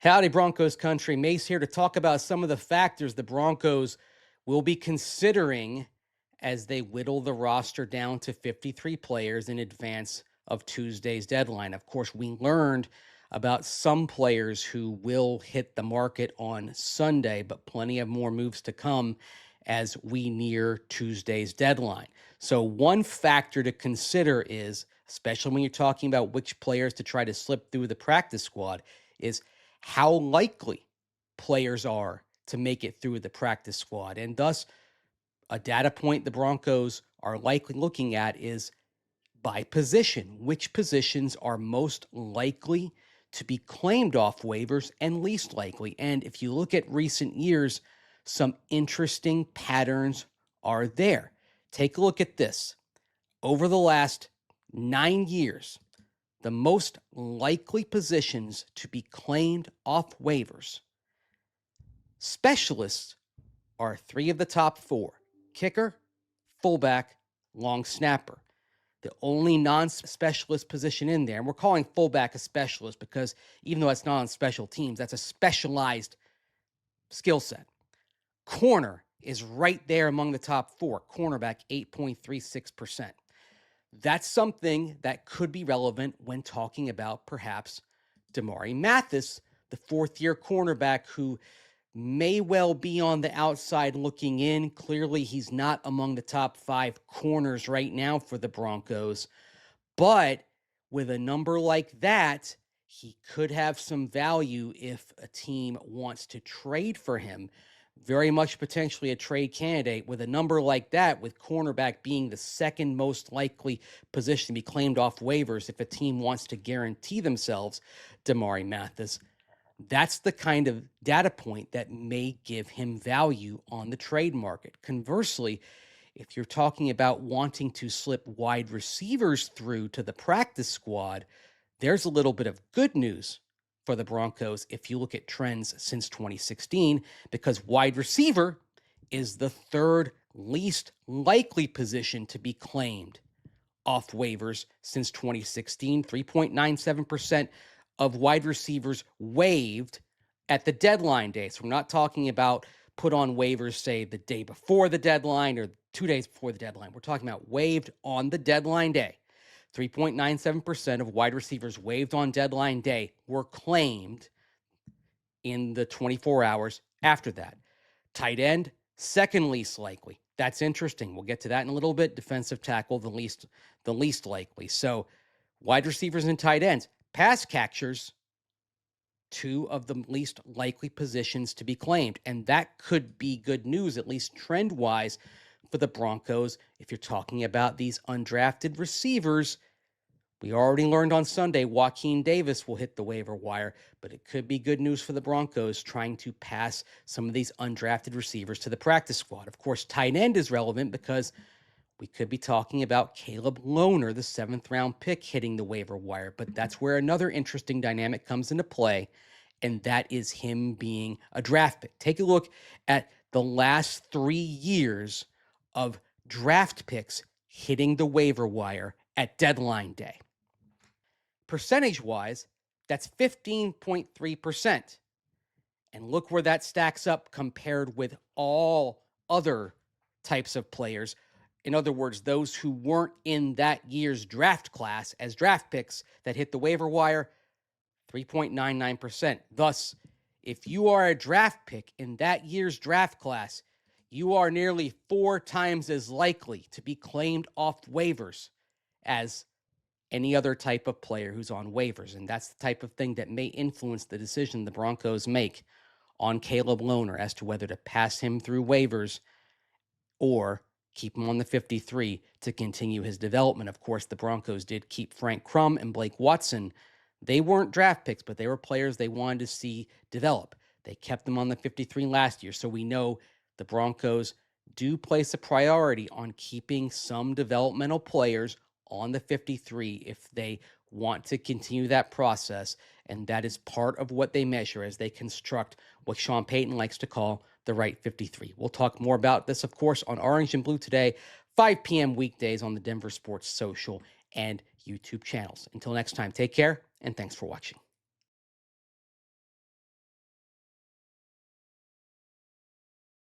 Howdy, Broncos country. Mace here to talk about some of the factors the Broncos will be considering as they whittle the roster down to 53 players in advance of Tuesday's deadline. Of course, we learned about some players who will hit the market on Sunday, but plenty of more moves to come as we near Tuesday's deadline. So, one factor to consider is, especially when you're talking about which players to try to slip through the practice squad, is how likely players are to make it through the practice squad. And thus, a data point the Broncos are likely looking at is by position. Which positions are most likely to be claimed off waivers and least likely? And if you look at recent years, some interesting patterns are there. Take a look at this. Over the last 9 years, the most likely positions to be claimed off waivers, specialists are 3 of the top 4: kicker, fullback, long snapper. The only non-specialist position in there, and we're calling fullback a specialist because even though it's not on special teams, that's a specialized skill set. Corner is right there among the top 4. Cornerback, 8.36%. That's something that could be relevant when talking about perhaps Damari Mathis, the fourth-year cornerback who may well be on the outside looking in. Clearly, he's not among the top 5 corners right now for the Broncos. But with a number like that, he could have some value if a team wants to trade for him. Very much potentially a trade candidate with a number like that, with cornerback being the second most likely position to be claimed off waivers if a team wants to guarantee themselves Damari Mathis. That's the kind of data point that may give him value on the trade market. Conversely, if you're talking about wanting to slip wide receivers through to the practice squad, there's a little bit of good news for the Broncos if you look at trends since 2016, because wide receiver is the third least likely position to be claimed off waivers since 2016. 3.97% of wide receivers waived at the deadline day. So we're not talking about put on waivers, say, the day before the deadline or 2 days before the deadline. We're talking about waived on the deadline day. 3.97% of wide receivers waived on deadline day were claimed in the 24 hours after that. Tight end, second least likely. That's interesting. We'll get to that in a little bit. Defensive tackle, the least likely. So wide receivers and tight ends. Pass catchers, 2 of the least likely positions to be claimed. And that could be good news, at least trend-wise, for the Broncos. If you're talking about these undrafted receivers, we already learned on Sunday Joaquin Davis will hit the waiver wire, but it could be good news for the Broncos trying to pass some of these undrafted receivers to the practice squad. Of course, tight end is relevant because we could be talking about Caleb Lohner, the 7th-round pick, hitting the waiver wire, but that's where another interesting dynamic comes into play, and that is him being a draft pick. Take a look at the last 3 years of draft picks hitting the waiver wire at deadline day. Percentage-wise, that's 15.3%. And look where that stacks up compared with all other types of players. In other words, those who weren't in that year's draft class as draft picks that hit the waiver wire, 3.99%. Thus, if you are a draft pick in that year's draft class, you are nearly 4 times as likely to be claimed off waivers as any other type of player who's on waivers. And that's the type of thing that may influence the decision the Broncos make on Caleb Lohner as to whether to pass him through waivers or keep him on the 53 to continue his development. Of course, the Broncos did keep Frank Crum and Blake Watson. They weren't draft picks, but they were players they wanted to see develop. They kept them on the 53 last year, so we know the Broncos do place a priority on keeping some developmental players on the 53 if they want to continue that process, and that is part of what they measure as they construct what Sean Payton likes to call the right 53. We'll talk more about this, of course, on Orange and Blue today, 5 p.m. weekdays on the Denver Sports Social and YouTube channels. Until next time, take care, and thanks for watching.